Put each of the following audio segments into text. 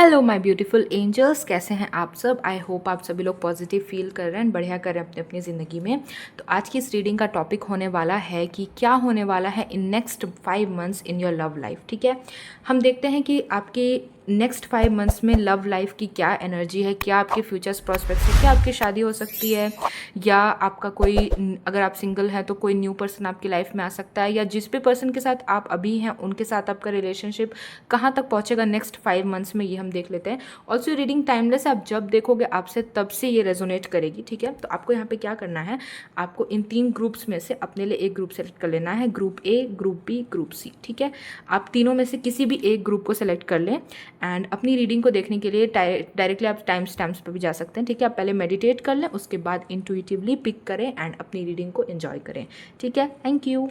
Hello my beautiful angels, कैसे हैं आप सब। आई होप आप सभी लोग पॉजिटिव फील कर रहे हैं, बढ़िया कर रहे हैं अपनी अपनी ज़िंदगी में। तो आज की इस रीडिंग का टॉपिक होने वाला है कि क्या होने वाला है in next 5 months in your love life. ठीक है, हम देखते हैं कि आपके नेक्स्ट 5 मंथ्स में लव लाइफ की क्या एनर्जी है, क्या आपके फ्यूचर्स प्रॉस्पेक्ट्स है, क्या आपकी शादी हो सकती है, या आपका कोई, अगर आप सिंगल हैं तो कोई न्यू पर्सन आपकी लाइफ में आ सकता है, या जिस भी पर्सन के साथ आप अभी हैं उनके साथ आपका रिलेशनशिप कहाँ तक पहुँचेगा नेक्स्ट 5 मंथ्स में, ये हम देख लेते हैं। ऑल्सो रीडिंग टाइमलेस, आप जब देखोगे आपसे तब से ये रेजोनेट करेगी। ठीक है, तो आपको यहाँ पे क्या करना है, आपको इन 3 ग्रुप्स में से अपने लिए एक ग्रुप सेलेक्ट कर लेना है, group A, group B, group C. ठीक है, आप तीनों में से किसी भी एक ग्रुप को सेलेक्ट कर लें एंड अपनी रीडिंग को देखने के लिए डायरेक्टली आप टाइम स्टैम्प्स पर भी जा सकते हैं। ठीक है, आप पहले मेडिटेट कर लें, उसके बाद इंट्यूटिवली पिक करें एंड अपनी रीडिंग को एंजॉय करें। ठीक है, थैंक यू।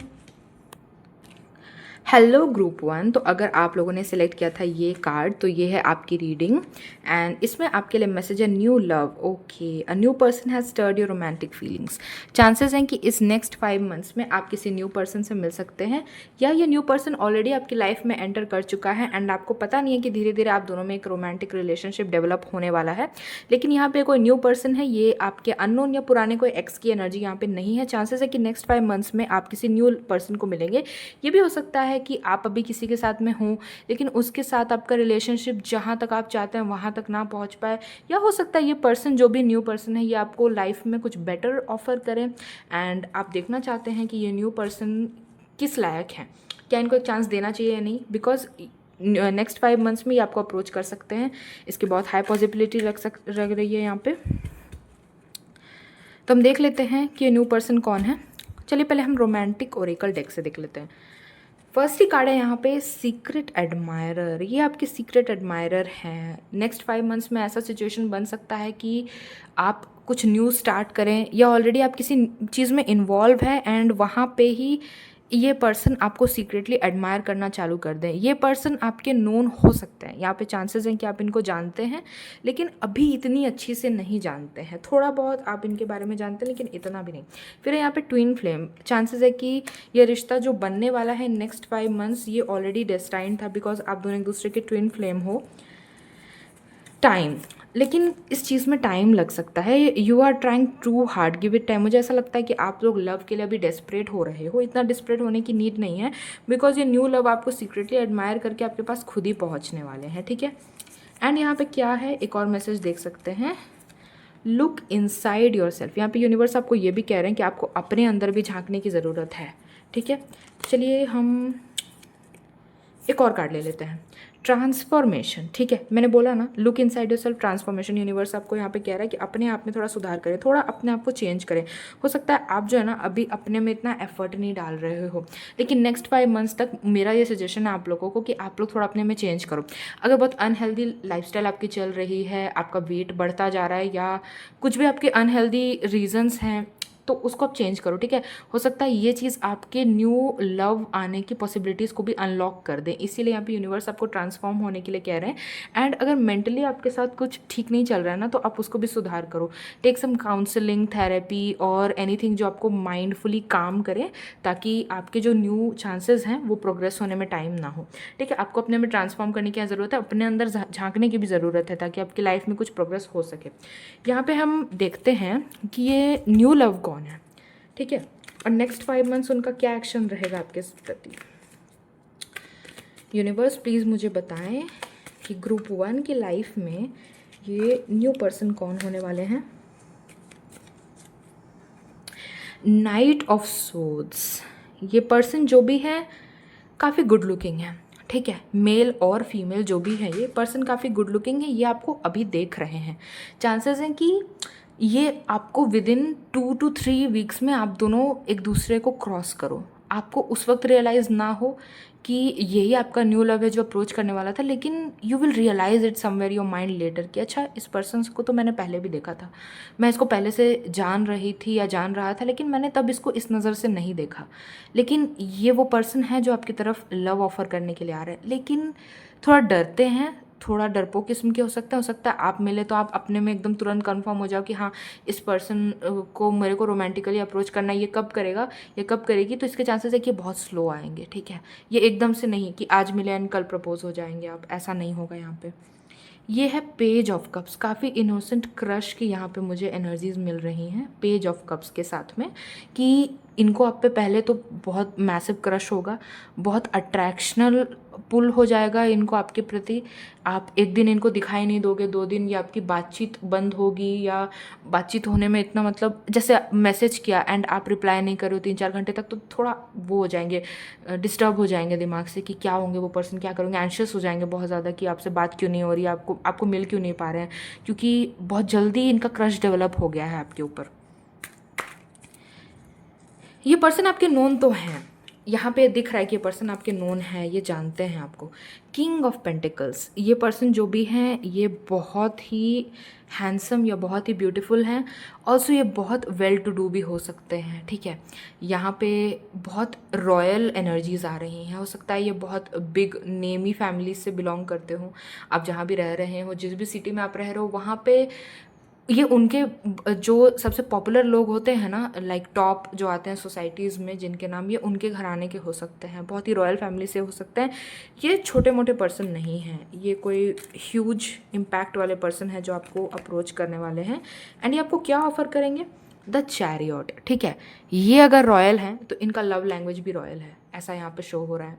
हेलो ग्रुप 1, तो अगर आप लोगों ने सिलेक्ट किया था ये कार्ड, तो ये है आपकी रीडिंग एंड इसमें आपके लिए मैसेज है new love. Okay, a new person has stirred your romantic feelings. Chances हैं कि इस नेक्स्ट 5 मंथ्स में आप किसी न्यू पर्सन से मिल सकते हैं, या ये न्यू पर्सन ऑलरेडी आपकी लाइफ में एंटर कर चुका है एंड आपको पता नहीं है कि धीरे धीरे आप दोनों में एक रोमांटिक रिलेशनशिप डेवलप होने वाला है। लेकिन यहाँ पे कोई न्यू पर्सन है, ये आपके अननोन या पुराने कोई एक्स की एनर्जी यहाँ पे नहीं है। चांसेस है कि नेक्स्ट 5 मंथ्स में आप किसी न्यू पर्सन को मिलेंगे। ये भी हो सकता है कि आप अभी किसी के साथ में हों लेकिन उसके साथ आपका रिलेशनशिप जहाँ तक आप चाहते हैं वहाँ तक ना पहुँच पाए, या हो सकता है ये पर्सन, जो भी न्यू पर्सन है, ये आपको लाइफ में कुछ बेटर ऑफर करें एंड आप देखना चाहते हैं कि ये न्यू पर्सन किस लायक है, क्या इनको एक चांस देना चाहिए या नहीं। बिकॉज नेक्स्ट 5 मंथ्स में ये आपको अप्रोच कर सकते हैं, इसकी बहुत हाई पॉसिबिलिटी रख रही है यहाँ पे। तो हम देख लेते हैं कि ये न्यू पर्सन कौन है। चलिए पहले हम रोमांटिक ओरेकल डेक से देख लेते हैं। फर्स्ट ही कार्ड है यहाँ पे सीक्रेट एडमायरर। ये आपके सीक्रेट एडमायरर हैं। नेक्स्ट 5 मंथ्स में ऐसा सिचुएशन बन सकता है कि आप कुछ न्यू स्टार्ट करें, या ऑलरेडी आप किसी चीज़ में इन्वॉल्व है एंड वहाँ पे ही ये पर्सन आपको सीक्रेटली एडमायर करना चालू कर दें। ये पर्सन आपके नोन हो सकते हैं, यहाँ पे चांसेस हैं कि आप इनको जानते हैं लेकिन अभी इतनी अच्छी से नहीं जानते हैं। थोड़ा बहुत आप इनके बारे में जानते हैं लेकिन इतना भी नहीं। फिर यहाँ पे ट्विन फ्लेम, चांसेस है कि ये रिश्ता जो बनने वाला है नेक्स्ट 5 मंथ्स, ये ऑलरेडी डेस्टाइंड था बिकॉज आप दोनों एक दूसरे के ट्विन फ्लेम हो। टाइम, लेकिन इस चीज़ में टाइम लग सकता है। You are trying too hard, give it time. मुझे ऐसा लगता है कि आप लोग लव के लिए अभी डेस्परेट हो रहे हो। इतना डिस्परेट होने की नीड नहीं है बिकॉज ये न्यू लव आपको सीक्रेटली एडमायर करके आपके पास खुद ही पहुंचने वाले हैं। ठीक है, एंड यहाँ पे क्या है, एक और मैसेज देख सकते हैं, लुक इनसाइड योर सेल्फ। यहाँ पे यूनिवर्स आपको ये भी कह रहे हैं कि आपको अपने अंदर भी झांकने की ज़रूरत है। ठीक है, चलिए हम एक और कार्ड ले लेते हैं, ट्रांसफॉर्मेशन। ठीक है, मैंने बोला ना, look inside your self, transformation. Universe आपको यहाँ पे कह रहा है कि अपने आप में थोड़ा सुधार करें, थोड़ा अपने आप को चेंज करें। हो सकता है आप जो है ना अभी अपने में इतना एफर्ट नहीं डाल रहे हो, लेकिन नेक्स्ट 5 मंथ्स तक मेरा ये सजेशन है आप लोगों को कि आप लोग थोड़ा अपने में चेंज करो। अगर बहुत अनहेल्दी लाइफस्टाइल आपकी चल रही है, आपका वेट बढ़ता जा रहा है, या कुछ भी आपके अनहेल्दी रीजंस हैं, तो उसको आप चेंज करो। ठीक है, हो सकता है ये चीज़ आपके न्यू लव आने की पॉसिबिलिटीज़ को भी अनलॉक कर दें, इसीलिए यहाँ पे यूनिवर्स आपको ट्रांसफॉर्म होने के लिए कह रहे हैं। एंड अगर मेंटली आपके साथ कुछ ठीक नहीं चल रहा है ना, तो आप उसको भी सुधार करो। टेक सम काउंसलिंग, थेरेपी और एनीथिंग जो आपको माइंडफुली काम करे, ताकि आपके जो न्यू चांसेस हैं वो प्रोग्रेस होने में टाइम ना हो। ठीक है, आपको अपने में ट्रांसफॉर्म करने की ज़रूरत है, अपने अंदर झांकने की भी ज़रूरत है, ताकि आपकी लाइफ में कुछ प्रोग्रेस हो सके। यहाँ पे हम देखते हैं कि ये न्यू लव कौन है। ठीक है, और नेक्स्ट 5 मंथ्स उनका क्या एक्शन रहेगा आपके प्रति। यूनिवर्स प्लीज़ मुझे बताएं कि ग्रुप 1 की लाइफ में ये न्यू पर्सन कौन होने वाले हैं। नाइट ऑफ सोर्ड्स, ये पर्सन जो भी है काफ़ी गुड लुकिंग है। ठीक है, मेल और फीमेल जो भी है, ये पर्सन काफ़ी गुड लुकिंग है, ये आपको अभी देख रहे हैं। चांसेस हैं कि ये आपको विदिन 2 to 3 वीक्स में आप दोनों एक दूसरे को क्रॉस करो। आपको उस वक्त रियलाइज़ ना हो कि यही आपका न्यू लव है जो अप्रोच करने वाला था, लेकिन you will realise it somewhere your mind later कि अच्छा, इस पर्सन को तो मैंने पहले भी देखा था, मैं इसको पहले से जान रही थी या जान रहा था, लेकिन मैंने तब इसको इस नज़र से नहीं देखा। लेकिन ये वो पर्सन है जो आपकी तरफ लव ऑफ़र करने के लिए आ रहे हैं, लेकिन थोड़ा डरते हैं, थोड़ा डरपोक किस्म के हो सकता है आप मिले तो आप अपने में एकदम तुरंत कंफर्म हो जाओ कि हाँ, इस पर्सन को मेरे को रोमांटिकली अप्रोच करना है, ये कब करेगा, ये कब करेगी। तो इसके चांसेस है कि ये बहुत स्लो आएंगे। ठीक है, ये एकदम से नहीं कि आज मिले एंड कल प्रपोज हो जाएंगे आप, ऐसा नहीं होगा यहाँ पे। ये है पेज ऑफ कप्स, काफ़ी इनोसेंट क्रश की यहाँ पे मुझे एनर्जीज मिल रही हैं पेज ऑफ कप्स के साथ में, कि इनको आप पे पहले तो बहुत मैसिव क्रश होगा, बहुत अट्रैक्शनल पुल हो जाएगा इनको आपके प्रति। आप एक दिन इनको दिखाई नहीं दोगे, 2 दिन या आपकी बातचीत बंद होगी, या बातचीत होने में इतना मतलब जैसे मैसेज किया एंड आप रिप्लाई नहीं कर रहे हो 3-4 घंटे तक, तो थोड़ा वो हो जाएंगे, डिस्टर्ब हो जाएंगे दिमाग से कि क्या होंगे वो पर्सन, क्या करेंगे, एंशियस हो जाएंगे बहुत ज़्यादा कि आपसे बात क्यों नहीं हो रही है, आपको मिल क्यों नहीं पा रहे हैं, क्योंकि बहुत जल्दी इनका क्रश डेवलप हो गया है आपके ऊपर। ये पर्सन आपके नोन तो हैं, यहाँ पे दिख रहा है कि ये पर्सन आपके नोन है, ये जानते हैं आपको। किंग ऑफ पेंटिकल्स, ये पर्सन जो भी हैं ये बहुत ही हैंडसम या बहुत ही ब्यूटीफुल हैं, ऑल्सो ये बहुत वेल टू डू भी हो सकते हैं, ठीक है। यहाँ पे बहुत रॉयल एनर्जीज आ रही हैं, हो सकता है ये बहुत बिग नेमी फैमिली से बिलोंग करते हो, आप जहाँ भी रह रहे हो, जिस भी सिटी में आप रह रहे हो वहाँ पे ये उनके जो सबसे पॉपुलर लोग होते हैं ना, लाइक टॉप जो आते हैं सोसाइटीज़ में जिनके नाम, ये उनके घराने के हो सकते हैं, बहुत ही रॉयल फैमिली से हो सकते हैं। ये छोटे मोटे पर्सन नहीं हैं, ये कोई ह्यूज इम्पैक्ट वाले पर्सन है जो आपको अप्रोच करने वाले हैं। एंड ये आपको क्या ऑफ़र करेंगे? द चैरियट, ठीक है। ये अगर रॉयल हैं तो इनका लव लैंग्वेज भी रॉयल है, ऐसा यहाँ पे शो हो रहा है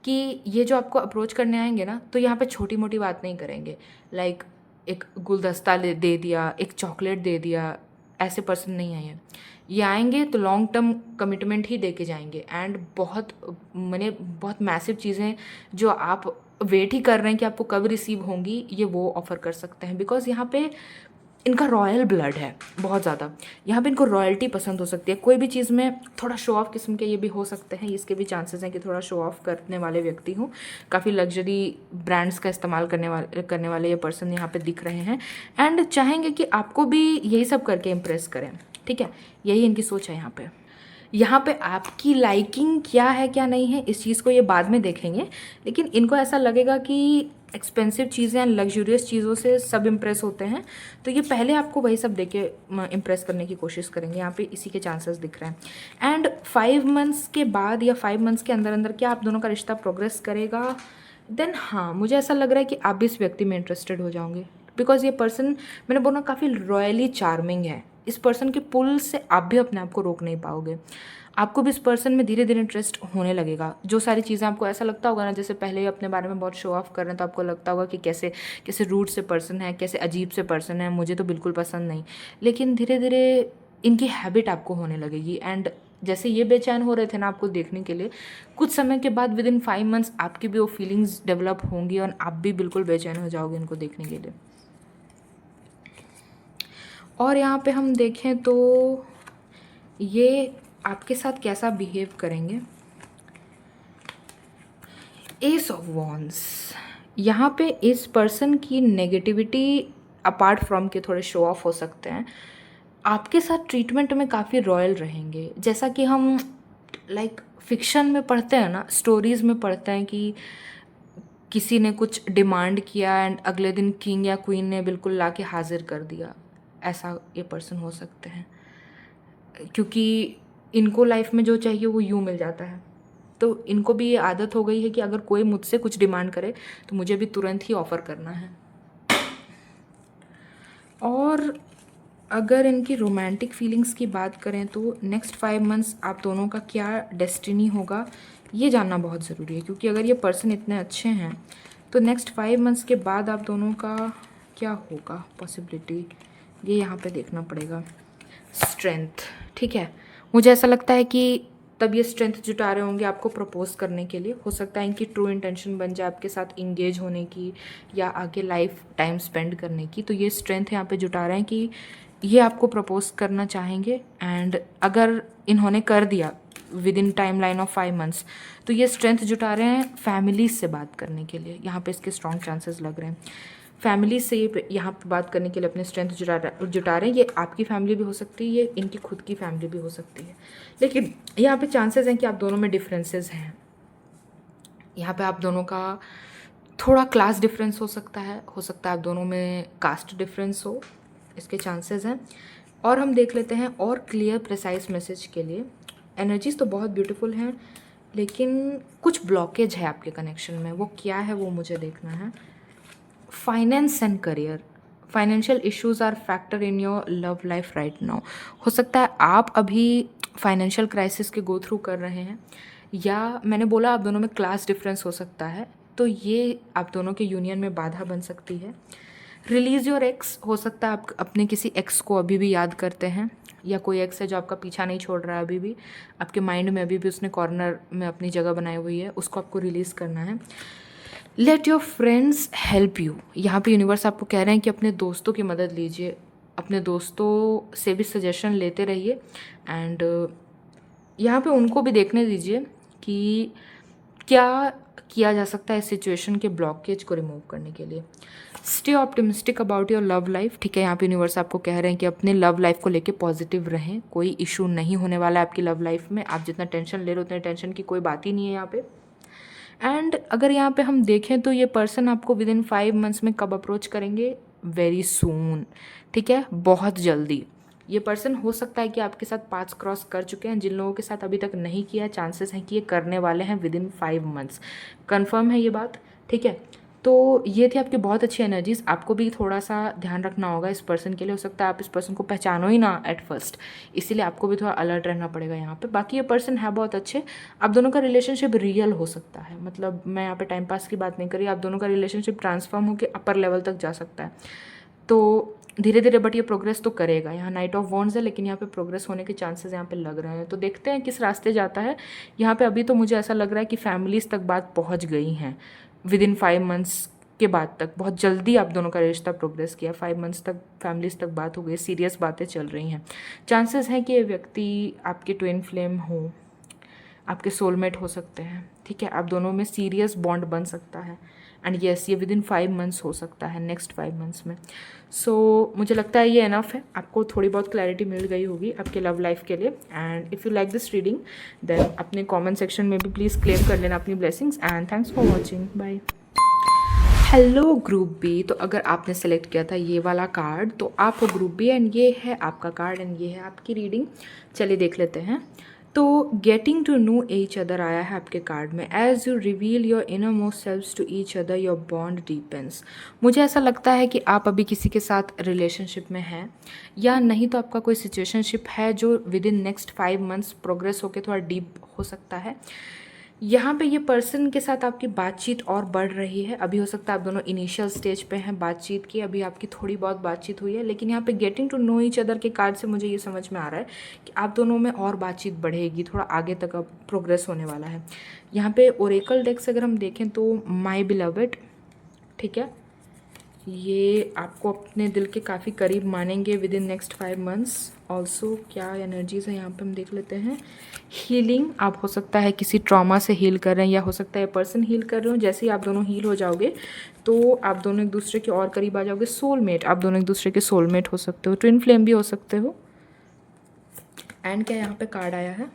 कि ये जो आपको अप्रोच करने आएंगे ना, तो यहाँ पे छोटी मोटी बात नहीं करेंगे, लाइक एक गुलदस्ता दे दिया, एक चॉकलेट दे दिया, ऐसे पर्सन नहीं आए हैं। ये आएंगे तो लॉन्ग टर्म कमिटमेंट ही दे के जाएंगे, एंड बहुत मैंने बहुत मैसिव चीज़ें जो आप वेट ही कर रहे हैं कि आपको कब रिसीव होंगी, ये वो ऑफ़र कर सकते हैं। बिकॉज यहाँ पे इनका रॉयल ब्लड है बहुत ज़्यादा, यहाँ पे इनको रॉयल्टी पसंद हो सकती है। कोई भी चीज़ में थोड़ा शो ऑफ किस्म के ये भी हो सकते हैं, इसके भी चांसेस हैं कि थोड़ा शो ऑफ करने वाले व्यक्ति हों। काफ़ी लग्जरी ब्रांड्स का इस्तेमाल करने वाले ये पर्सन यहाँ पे दिख रहे हैं, एंड चाहेंगे कि आपको भी यही सब करके इम्प्रेस करें, ठीक है। यही इनकी सोच है यहाँ पे आपकी लाइकिंग क्या है क्या नहीं है इस चीज़ को ये बाद में देखेंगे, लेकिन इनको ऐसा लगेगा कि एक्सपेंसिव चीज़ें एंड लग्जूरियस चीज़ों से सब इम्प्रेस होते हैं, तो ये पहले आपको वही सब दे के इम्प्रेस करने की कोशिश करेंगे। यहाँ पे इसी के चांसेस दिख रहे हैं। एंड 5 मंथ्स के बाद या 5 मंथ्स के अंदर अंदर क्या आप दोनों का रिश्ता प्रोग्रेस करेगा? देन हाँ, मुझे ऐसा लग रहा है कि आप भी इस व्यक्ति में इंटरेस्टेड हो जाओगे, बिकॉज ये पर्सन मैंने बोला काफ़ी रॉयली चार्मिंग है। इस पर्सन के पुल से आप भी अपने आप को रोक नहीं पाओगे, आपको भी इस पर्सन में धीरे धीरे इंटरेस्ट होने लगेगा। जो सारी चीज़ें आपको ऐसा लगता होगा ना, जैसे पहले ही अपने बारे में बहुत शो ऑफ कर रहे हैं, तो आपको लगता होगा कि कैसे कैसे रूड से पर्सन है, कैसे अजीब से पर्सन है, मुझे तो बिल्कुल पसंद नहीं। लेकिन धीरे धीरे इनकी हैबिट आपको होने लगेगी, एंड जैसे ये बेचैन हो रहे थे ना आपको देखने के लिए, कुछ समय के बाद विद इन 5 मंथ्स आपकी भी वो फीलिंग्स डेवलप होंगी और आप भी बिल्कुल बेचैन हो जाओगे इनको देखने के लिए। और यहाँ पे हम देखें तो ये आपके साथ कैसा बिहेव करेंगे। एस ऑफ वॉन्ड्स, यहाँ पे इस पर्सन की नेगेटिविटी अपार्ट फ्रॉम के थोड़े शो ऑफ हो सकते हैं, आपके साथ ट्रीटमेंट में काफ़ी रॉयल रहेंगे। जैसा कि हम लाइक फिक्शन में पढ़ते हैं ना, स्टोरीज़ में पढ़ते हैं कि किसी ने कुछ डिमांड किया एंड अगले दिन किंग या क्वीन ने बिल्कुल ला के हाजिर कर दिया, ऐसा ये पर्सन हो सकते हैं, क्योंकि इनको लाइफ में जो चाहिए वो यूँ मिल जाता है। तो इनको भी ये आदत हो गई है कि अगर कोई मुझसे कुछ डिमांड करे तो मुझे भी तुरंत ही ऑफ़र करना है। और अगर इनकी रोमांटिक फीलिंग्स की बात करें तो नेक्स्ट 5 मंथ्स आप दोनों का क्या डेस्टिनी होगा ये जानना बहुत ज़रूरी है, क्योंकि अगर ये पर्सन इतने अच्छे हैं तो नेक्स्ट 5 मंथ्स के बाद आप दोनों का क्या होगा पॉसिबिलिटी, ये यहाँ पे देखना पड़ेगा। स्ट्रेंथ, ठीक है, मुझे ऐसा लगता है कि तब ये स्ट्रेंथ जुटा रहे होंगे आपको प्रपोज करने के लिए। हो सकता है इनकी ट्रू इंटेंशन बन जाए आपके साथ इंगेज होने की या आगे लाइफ टाइम स्पेंड करने की। तो ये स्ट्रेंथ यहाँ पे जुटा रहे हैं कि ये आपको प्रपोज करना चाहेंगे, एंड अगर इन्होंने कर दिया with in time line of 5 months तो ये स्ट्रेंथ जुटा रहे हैं फैमिली से बात करने के लिए। यहाँ पे इसके स्ट्रॉन्ग चांसेस लग रहे हैं। फैमिली से ये यहाँ पे बात करने के लिए अपने स्ट्रेंथ जुटा रहे हैं। ये आपकी फैमिली भी हो सकती है, ये इनकी खुद की फैमिली भी हो सकती है, लेकिन यहाँ पे चांसेस हैं कि आप दोनों में डिफरेंसेस हैं। यहाँ पे आप दोनों का थोड़ा क्लास डिफरेंस हो सकता है आप दोनों में कास्ट डिफरेंस हो, इसके चांसेस हैं। और हम देख लेते हैं और क्लियर प्रिसाइज मैसेज के लिए। एनर्जीज तो बहुत ब्यूटीफुल हैं, लेकिन कुछ ब्लॉकेज है आपके कनेक्शन में, वो क्या है वो मुझे देखना है। Finance and career, financial issues are factor in your love life right now. हो सकता है आप अभी फाइनेंशियल क्राइसिस के गो थ्रू कर रहे हैं, या मैंने बोला आप दोनों में क्लास डिफरेंस हो सकता है, तो ये आप दोनों के यूनियन में बाधा बन सकती है। रिलीज़ योर एक्स, हो सकता है आप अपने किसी एक्स को अभी भी याद करते हैं, या कोई एक्स है जो आपका पीछा नहीं छोड़ रहा है अभी भी, आपके माइंड में अभी भी उसने कॉर्नर में अपनी जगह बनाई हुई है, उसको आपको रिलीज़ करना है। Let your friends help you, यहाँ पे यूनिवर्स आपको कह रहे हैं कि अपने दोस्तों की मदद लीजिए, अपने दोस्तों से भी सजेशन लेते रहिए, एंड यहाँ पे उनको भी देखने दीजिए कि क्या किया जा सकता है इस सिचुएशन के ब्लॉकेज को रिमूव करने के लिए। Stay optimistic about your love life, ठीक है। यहाँ पे यूनिवर्स आपको कह रहे हैं कि अपने लव लाइफ को लेके पॉजिटिव रहें, कोई इशू नहीं होने वाला है आपकी लव लाइफ में। आप जितना टेंशन ले रहे हो उतने टेंशन की कोई बात ही नहीं है यहाँ पे। एंड अगर यहाँ पे हम देखें तो ये पर्सन आपको विद इन 5 मंथ्स में कब अप्रोच करेंगे, वेरी सून, ठीक है, बहुत जल्दी। ये पर्सन हो सकता है कि आपके साथ पाथ्स क्रॉस कर चुके हैं, जिन लोगों के साथ अभी तक नहीं किया, चांसेस हैं कि ये करने वाले हैं विद इन 5 मंथ्स, कन्फर्म है ये बात, ठीक है। तो ये थी आपकी बहुत अच्छी एनर्जीज। आपको भी थोड़ा सा ध्यान रखना होगा इस पर्सन के लिए। हो सकता है आप इस पर्सन को पहचानो ही ना एट फर्स्ट, इसीलिए आपको भी थोड़ा अलर्ट रहना पड़ेगा यहाँ पे। बाकी ये पर्सन है बहुत अच्छे, आप दोनों का रिलेशनशिप रियल हो सकता है, मतलब मैं यहाँ पे टाइम पास की बात नहीं करी, आप दोनों का रिलेशनशिप ट्रांसफॉर्म होकर अपर लेवल तक जा सकता है। तो धीरे धीरे बट ये प्रोग्रेस तो करेगा। यहाँ नाइट ऑफ वॉन्ड्स है, लेकिन यहाँ पे प्रोग्रेस होने के चांसेस यहाँ पे लग रहे हैं, तो देखते हैं किस रास्ते जाता है। यहाँ पे अभी तो मुझे ऐसा लग रहा है कि फैमिलीज़ तक बात पहुँच गई हैं विद इन 5 मंथ्स के बाद तक, बहुत जल्दी आप दोनों का रिश्ता प्रोग्रेस किया, 5 मंथ्स तक फैमिलीज़ तक बात हो गई, सीरियस बातें चल रही हैं। चांसेस हैं कि ये व्यक्ति आपके ट्विन फ्लेम हो, आपके सोलमेट हो सकते हैं, ठीक है। आप दोनों में सीरियस बॉन्ड बन सकता है, एंड येस ये विद इन 5 मंथ्स हो सकता है, नेक्स्ट 5 मंथ्स में। सो मुझे लगता है ये एनफ है, आपको थोड़ी बहुत क्लैरिटी मिल गई होगी आपके लव लाइफ के लिए। And if you like this reading then अपने कमेंट सेक्शन में भी प्लीज़ क्लेम कर लेना अपनी blessings, and thanks for watching, bye. Hello group B, तो अगर आपने सेलेक्ट किया था ये वाला कार्ड तो आप हो ग्रुप बी, एंड ये है आपका कार्ड एंड ये है आपकी रीडिंग। चलिए देख लेते हैं। तो getting to know each other आया है आपके कार्ड में। As you reveal your innermost selves to each other your bond deepens. मुझे ऐसा लगता है कि आप अभी किसी के साथ रिलेशनशिप में हैं, या नहीं तो आपका कोई सिचुएशनशिप है जो with in next 5 months progress होकर थोड़ा डीप हो सकता है। यहाँ पे ये पर्सन के साथ आपकी बातचीत और बढ़ रही है। अभी हो सकता है आप दोनों इनिशियल स्टेज पे हैं बातचीत की, अभी आपकी थोड़ी बहुत बातचीत हुई है, लेकिन यहाँ पे getting to know each other के कार्ड से मुझे ये समझ में आ रहा है कि आप दोनों में और बातचीत बढ़ेगी, थोड़ा आगे तक अब प्रोग्रेस होने वाला है। यहाँ पे ओरेकल डेक से अगर हम देखें तो माई बिलवेड, ठीक है, ये आपको अपने दिल के काफ़ी करीब मानेंगे with in next 5 months. Also क्या एनर्जीज है यहाँ पे हम देख लेते हैं। हीलिंग, आप हो सकता है किसी ट्रॉमा से हील कर रहे हैं, या हो सकता है पर्सन हील कर रहे हो। जैसे ही आप दोनों हील हो जाओगे तो आप दोनों एक दूसरे के और करीब आ जाओगे। सोलमेट, आप दोनों एक दूसरे के सोलमेट हो सकते हो, ट्विन फ्लेम भी हो सकते हो। एंड क्या यहाँ पे कार्ड आया है,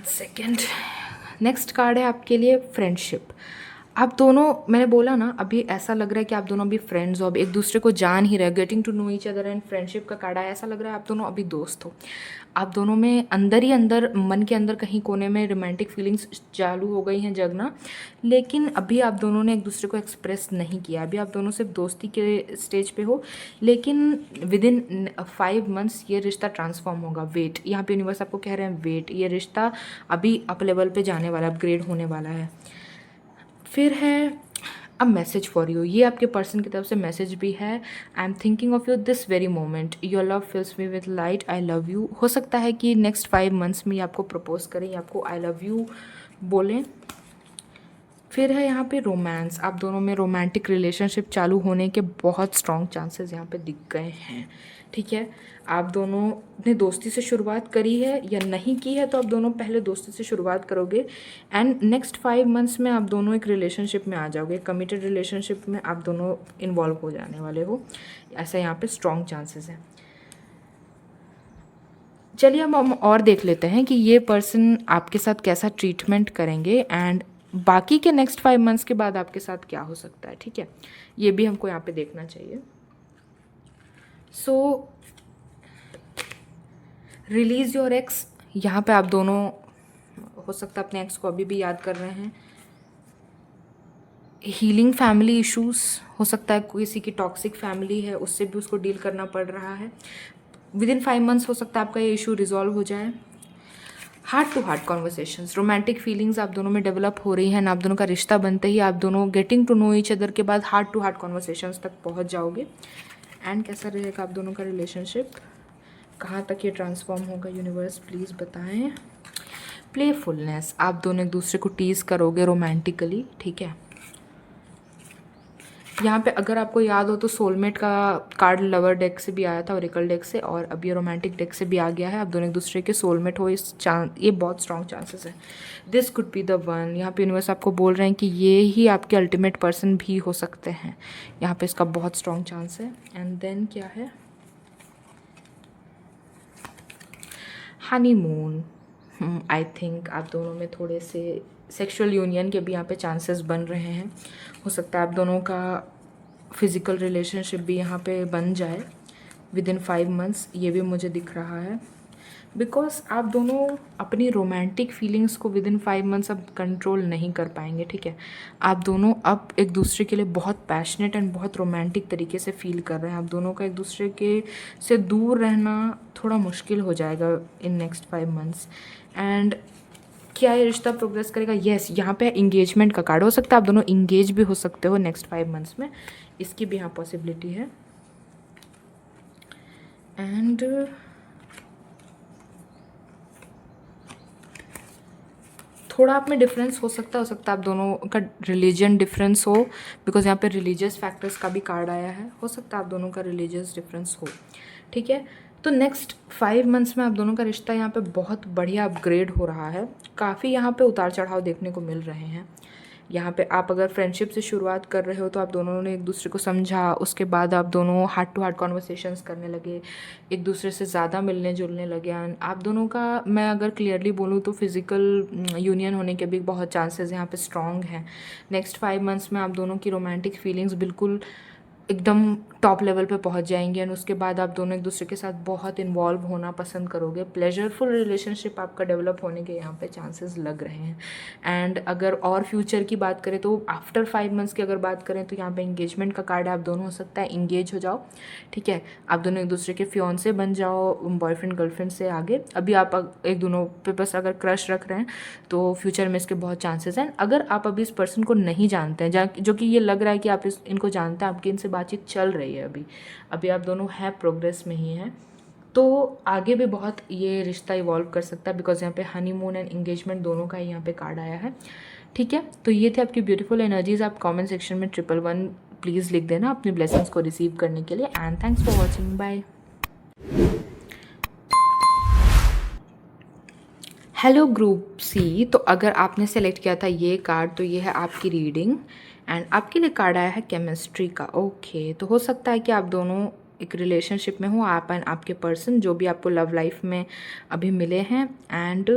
सेकेंड, नेक्स्ट कार्ड है आपके लिए फ्रेंडशिप। आप दोनों, मैंने बोला ना अभी ऐसा लग रहा है कि आप दोनों अभी फ्रेंड्स हो, अब एक दूसरे को जान ही रहे, getting to know each other and friendship का कार्ड आया। ऐसा लग रहा है आप दोनों अभी दोस्त हो, आप दोनों में अंदर ही अंदर, मन के अंदर कहीं कोने में रोमांटिक फीलिंग्स चालू हो गई हैं जगना, लेकिन अभी आप दोनों ने एक दूसरे को एक्सप्रेस नहीं किया। अभी आप दोनों सिर्फ दोस्ती के स्टेज पे हो, लेकिन विद इन 5 मंथ्स ये रिश्ता ट्रांसफॉर्म होगा। वेट, यहाँ पे यूनिवर्स आपको कह रहे हैं वेट, ये रिश्ता अभी अप लेवल पे जाने वाला, अपग्रेड होने वाला है। फिर है अ मैसेज फॉर यू, ये आपके पर्सन की तरफ से मैसेज भी है। I am thinking of you this very moment, your love fills me with light, I love you. हो सकता है कि नेक्स्ट 5 मंथ्स में ये आपको प्रपोज करें, या आपको आई लव यू बोलें। फिर है यहाँ पे रोमांस, आप दोनों में रोमांटिक रिलेशनशिप चालू होने के बहुत स्ट्रॉन्ग चांसेस यहाँ पे दिख गए हैं, ठीक है। आप दोनों ने दोस्ती से शुरुआत करी है या नहीं की है, तो आप दोनों पहले दोस्ती से शुरुआत करोगे, एंड नेक्स्ट 5 मंथ्स में आप दोनों एक रिलेशनशिप में आ जाओगे, कमिटेड रिलेशनशिप में आप दोनों इन्वॉल्व हो जाने वाले हो, ऐसा यहाँ पे स्ट्रॉन्ग चांसेस हैं। चलिए हम और देख लेते हैं कि ये पर्सन आपके साथ कैसा ट्रीटमेंट करेंगे, एंड बाकी के नेक्स्ट 5 मंथ्स के बाद आपके साथ क्या हो सकता है, ठीक है। ये भी हमको यहाँ पे देखना चाहिए। सो रिलीज़ योर एक्स, यहाँ पे आप दोनों हो सकता है अपने एक्स को अभी भी याद कर रहे हैं। हीलिंग फैमिली इश्यूज़, हो सकता है किसी की टॉक्सिक फैमिली है उससे भी उसको डील करना पड़ रहा है। विद इन 5 मंथ्स हो सकता है आपका ये इशू रिजॉल्व हो जाए। Heart to heart conversations, romantic feelings आप दोनों में डेवलप हो रही हैं, आप दोनों का रिश्ता बनते ही आप दोनों getting to know each other के बाद हार्ट टू हार्ट कॉन्वर्सेशंस तक पहुंच जाओगे। एंड कैसा रहेगा आप दोनों का रिलेशनशिप, कहाँ तक ये ट्रांसफॉर्म होगा, यूनिवर्स प्लीज़ बताएं। प्लेफुलनेस, आप दोनों एक दूसरे को टीज़ करोगे रोमांटिकली, ठीक है। यहाँ पे अगर आपको याद हो तो सोलमेट का कार्ड लवर डेक से भी आया था, ओरेकल डेक से, और अब ये रोमांटिक डेक से भी आ गया है। आप दोनों एक दूसरे के सोलमेट हो, ये बहुत स्ट्रॉन्ग चांसेस है। This could be the one, यहाँ पे यूनिवर्स आपको बोल रहे हैं कि ये ही आपके अल्टीमेट पर्सन भी हो सकते हैं, यहाँ पे इसका बहुत स्ट्रॉन्ग चांस है। एंड देन क्या है, हनीमून। आई थिंक आप दोनों में थोड़े से सेक्सुअल यूनियन के भी यहाँ पे चांसेस बन रहे हैं। हो सकता है आप दोनों का फिज़िकल रिलेशनशिप भी यहाँ पे बन जाए विद इन 5 मंथ्स, ये भी मुझे दिख रहा है। बिकॉज आप दोनों अपनी रोमांटिक फीलिंग्स को विद इन 5 मंथ्स अब कंट्रोल नहीं कर पाएंगे, ठीक है। आप दोनों अब एक दूसरे के लिए बहुत पैशनेट एंड बहुत रोमांटिक तरीके से फील कर रहे हैं। आप दोनों का एक दूसरे के से दूर रहना थोड़ा मुश्किल हो जाएगा इन नेक्स्ट 5 मंथ्स। एंड क्या ये रिश्ता प्रोग्रेस करेगा, येस। यहाँ पे इंगेजमेंट का कार्ड, हो सकता है आप दोनों इंगेज भी हो सकते हो नेक्स्ट 5 मंथ्स में, इसकी भी यहाँ पॉसिबिलिटी है। एंड थोड़ा आप में डिफरेंस हो सकता है आप दोनों का रिलीजन डिफरेंस हो, बिकॉज यहाँ पे रिलीजियस फैक्टर्स का भी कार्ड आया है। हो सकता है आप दोनों का रिलीजियस डिफरेंस हो, ठीक है। तो नेक्स्ट 5 मंथ्स में आप दोनों का रिश्ता यहाँ पे बहुत बढ़िया अपग्रेड हो रहा है। काफ़ी यहाँ पे उतार चढ़ाव देखने को मिल रहे हैं। यहाँ पे आप अगर फ्रेंडशिप से शुरुआत कर रहे हो तो आप दोनों ने एक दूसरे को समझा, उसके बाद आप दोनों हार्ट टू हार्ट कॉन्वर्सेशंस करने लगे, एक दूसरे से ज़्यादा मिलने जुलने लगे। आप दोनों का मैं अगर क्लियरली बोलूँ तो फिज़िकल यूनियन होने के भी बहुत चांसेस यहाँ पे स्ट्रॉन्ग हैं। नेक्स्ट 5 मंथ्स में आप दोनों की रोमांटिक फीलिंग्स बिल्कुल एकदम टॉप लेवल पे पहुंच जाएंगे। एंड उसके बाद आप दोनों एक दूसरे के साथ बहुत इन्वॉल्व होना पसंद करोगे। प्लेजरफुल रिलेशनशिप आपका डेवलप होने के यहाँ पे चांसेस लग रहे हैं। एंड अगर और फ्यूचर की बात करें तो आफ्टर 5 मंथ्स की अगर बात करें तो यहाँ पे इंगेजमेंट का कार्ड है। आप दोनों हो सकता है इंगेज हो जाओ, ठीक है। आप दोनों एक दूसरे के फियांसे बन जाओ, बॉयफ्रेंड गर्लफ्रेंड से आगे। अभी आप एक दोनों पे बस अगर क्रश रख रहे हैं तो फ्यूचर में इसके बहुत चांसेस हैं। अगर आप अभी इस पर्सन को नहीं जानते हैं, जो कि ये लग रहा है कि आप इनको जानते हैं, आपकी इनसे बातचीत चल रही है, अभी आप दोनों हैं प्रोग्रेस में ही हैं, तो आगे भी बहुत ये रिश्ता इवॉल्व कर सकता है। बिकॉज यहाँ पे हनीमून एंड इंगेजमेंट दोनों का ही यहाँ पे कार्ड आया है, ठीक है। तो ये थे आपकी ब्यूटीफुल एनर्जीज। आप कमेंट सेक्शन में 111 प्लीज़ लिख देना अपनी ब्लेसिंग्स को रिसीव करने के लिए। And thanks for watching, bye. Hello group C, तो अगर आपने सेलेक्ट किया था ये कार्ड तो ये है आपकी रीडिंग। एंड आपके लिए कार्ड आया है केमिस्ट्री का, ओके। तो हो सकता है कि आप दोनों एक रिलेशनशिप में हो, आप एंड आपके पर्सन जो भी आपको लव लाइफ में अभी मिले हैं। एंड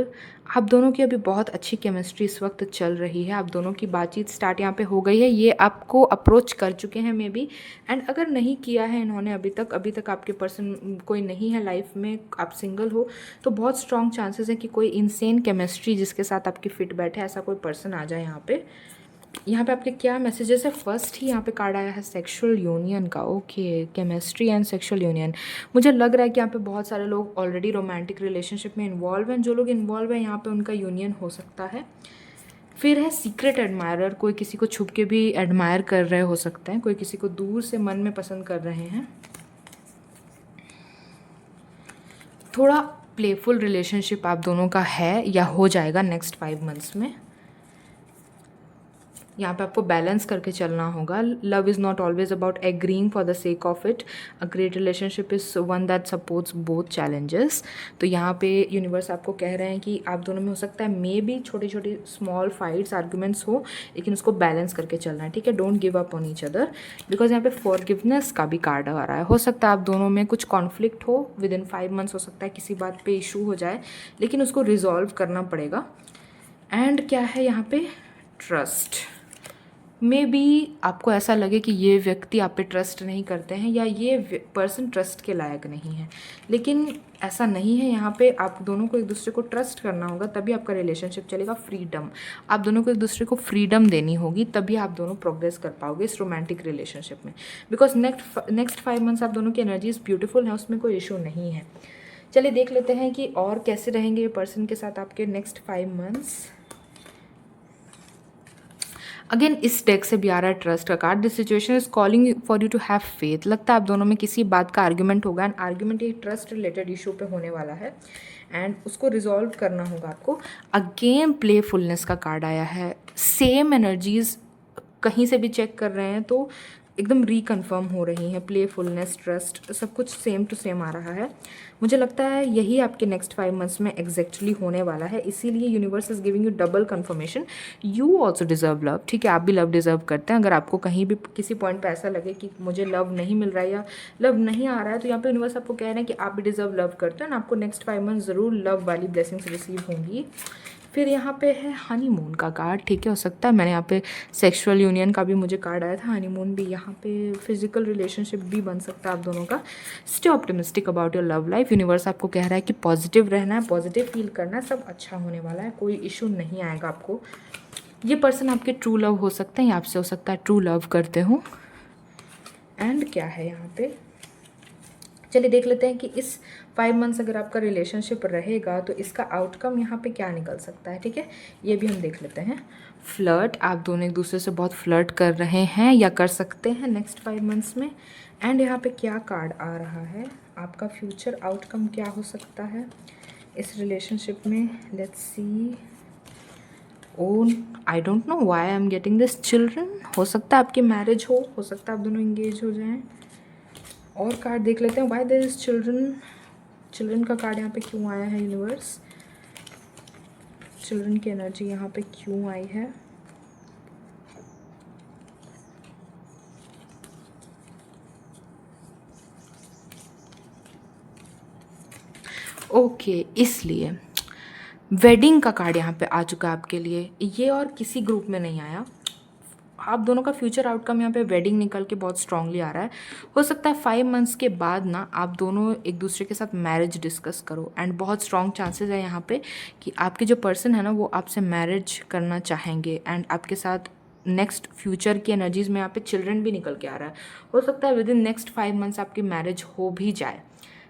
आप दोनों की अभी बहुत अच्छी केमिस्ट्री इस वक्त चल रही है। आप दोनों की बातचीत स्टार्ट यहाँ पे हो गई है, ये आपको अप्रोच कर चुके हैं मे बी। एंड अगर नहीं किया है इन्होंने अभी तक आपके पर्सन कोई नहीं है लाइफ में, आप सिंगल हो, तो बहुत स्ट्रॉन्ग चांसेस है कि कोई इंसेन केमिस्ट्री जिसके साथ आपकी फिट बैठे ऐसा कोई पर्सन आ जाए यहाँ पे। यहाँ पे आपके क्या मैसेजेस है, फर्स्ट ही यहाँ पे कार्ड आया है सेक्सुअल यूनियन का, okay. Chemistry and sexual union, मुझे लग रहा है कि यहाँ पे बहुत सारे लोग ऑलरेडी रोमांटिक रिलेशनशिप में इन्वॉल्व हैं। जो लोग इन्वॉल्व हैं यहाँ पे उनका यूनियन हो सकता है। फिर है सीक्रेट एडमायरर, कोई किसी को छुप के भी एडमायर कर रहे हो सकते हैं, कोई किसी को दूर से मन में पसंद कर रहे हैं। थोड़ा प्लेफुल रिलेशनशिप आप दोनों का है या हो जाएगा नेक्स्ट 5 मंथ्स में। यहाँ पे आपको बैलेंस करके चलना होगा। Love is not always about agreeing for the sake of it. A great relationship is one that supports both challenges. तो यहाँ पे यूनिवर्स आपको कह रहे हैं कि आप दोनों में हो सकता है मे बी छोटी छोटी स्मॉल फाइट्स आर्ग्यूमेंट्स हो, लेकिन उसको बैलेंस करके चलना है, ठीक है। Don't give up on each other, because यहाँ पे फॉरगिवनेस का भी कार्ड आ रहा है। हो सकता है आप दोनों में कुछ कॉन्फ्लिक्ट हो विद इन 5 मंथ्स, हो सकता है किसी बात पे इशू हो जाए, लेकिन उसको रिजॉल्व करना पड़ेगा। एंड क्या है यहाँ पे, ट्रस्ट। मे बी आपको ऐसा लगे कि ये व्यक्ति आप पे ट्रस्ट नहीं करते हैं या ये पर्सन ट्रस्ट के लायक नहीं है, लेकिन ऐसा नहीं है। यहाँ पे आप दोनों को एक दूसरे को ट्रस्ट करना होगा, तभी आपका रिलेशनशिप चलेगा। फ्रीडम, आप दोनों को एक दूसरे को फ्रीडम देनी होगी, तभी आप दोनों प्रोग्रेस कर पाओगे इस रोमांटिक रिलेशनशिप में। बिकॉज नेक्स्ट 5 मंथ्स आप दोनों की एनर्जीज ब्यूटीफुल हैं, उसमें कोई इशू नहीं है। चलिए देख लेते हैं कि और कैसे रहेंगे ये पर्सन के साथ आपके नेक्स्ट 5 मंथ्स। अगेन इस डेक से भी आ रहा है ट्रस्ट का card. This situation is calling for you to have faith. लगता है आप दोनों में किसी बात का आर्ग्यूमेंट होगा, एंड आर्ग्यूमेंट ये ट्रस्ट रिलेटेड इशू पे होने वाला है, एंड उसको रिजॉल्व करना होगा आपको। अगेन प्लेफुलनेस का कार्ड आया है। सेम एनर्जीज कहीं से भी चेक कर रहे हैं तो एकदम रिकन्फर्म हो रही हैं। प्लेफुलनेस, ट्रस्ट, सब कुछ सेम टू सेम आ रहा है। मुझे लगता है यही आपके नेक्स्ट 5 मंथ्स में एग्जैक्टली होने वाला है, इसीलिए universe is giving you double confirmation. You also deserve love. ठीक है, आप भी लव डिजर्व करते हैं। अगर आपको कहीं भी किसी पॉइंट पे ऐसा लगे कि मुझे लव नहीं मिल रहा है या लव नहीं आ रहा है, तो यहाँ पे यूनिवर्स आपको कह रहे हैं कि आप भी डिजर्व लव करते हैं, आपको नेक्स्ट 5 मंथ ज़रूर लव वाली ब्लेसिंग्स रिसीव होंगी। फिर यहाँ पे है हनीमून का कार्ड। ठीक है, हो सकता है मैंने यहाँ पे सेक्सुअल यूनियन का भी मुझे कार्ड आया था, हनीमून भी। यहाँ पे फिजिकल रिलेशनशिप भी बन सकता है आप दोनों का। Stay optimistic about your love life. Universe आपको कह रहा है कि पॉजिटिव रहना है, पॉजिटिव फील करना है, सब अच्छा होने वाला है, कोई इशू नहीं आएगा आपको। ये पर्सन आपके ट्रू लव हो सकते हैं या आपसे हो सकता है ट्रू लव करते हो। एंड क्या है यहाँ पे, चलिए देख लेते हैं कि इस 5 मंथ्स अगर आपका रिलेशनशिप रहेगा तो इसका आउटकम यहाँ पे क्या निकल सकता है। ठीक है, ये भी हम देख लेते हैं। फ्लर्ट, आप दोनों एक दूसरे से बहुत फ्लर्ट कर रहे हैं या कर सकते हैं नेक्स्ट 5 मंथ्स में। एंड यहाँ पे क्या कार्ड आ रहा है, आपका फ्यूचर आउटकम क्या हो सकता है इस रिलेशनशिप में। Let's see. Oh I don't know why I am getting this. Children, हो सकता है आपकी मैरिज हो सकता है आप दोनों इंगेज हो जाएं। और कार्ड देख लेते हैं, why there is children. Children का कार्ड यहाँ पे क्यों आया है यूनिवर्स, चिल्ड्रन की एनर्जी यहाँ पे क्यों आई है। ओके, इसलिए वेडिंग का कार्ड यहाँ पे आ चुका है आपके लिए। ये और किसी ग्रुप में नहीं आया। आप दोनों का फ्यूचर आउटकम यहाँ पे वेडिंग निकल के बहुत स्ट्रांगली आ रहा है। हो सकता है 5 मंथ्स के बाद ना आप दोनों एक दूसरे के साथ मैरिज डिस्कस करो, एंड बहुत स्ट्रॉन्ग चांसेस है यहाँ पे कि आपके जो पर्सन है ना वो आपसे मैरिज करना चाहेंगे, एंड आपके साथ नेक्स्ट फ्यूचर की एनर्जीज में यहाँ पे चिल्ड्रन भी निकल के आ रहा है। हो सकता है विद इन नेक्स्ट 5 मंथ्स आपकी मैरिज हो भी जाए।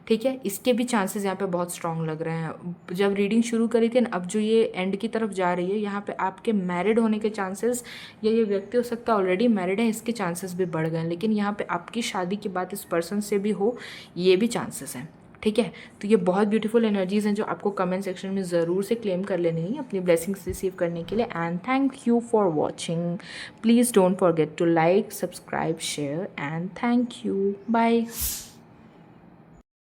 ठीक है, इसके भी चांसेस यहाँ पे बहुत स्ट्रांग लग रहे हैं। जब रीडिंग शुरू करी थी ना, अब जो ये एंड की तरफ जा रही है, यहाँ पे आपके मैरिड होने के चांसेस, या ये व्यक्ति हो सकता है ऑलरेडी मैरिड है, इसके चांसेस भी बढ़ गए हैं। लेकिन यहाँ पे आपकी शादी की बात इस पर्सन से भी हो, ये भी चांसेस हैं। ठीक है, तो ये बहुत ब्यूटीफुल एनर्जीज हैं जो आपको कमेंट सेक्शन में ज़रूर से क्लेम कर लेनी है अपनी ब्लेसिंग्स रिसीव करने के लिए। And thank you for watching. Please don't forget to like, subscribe, share, and thank you. Bye.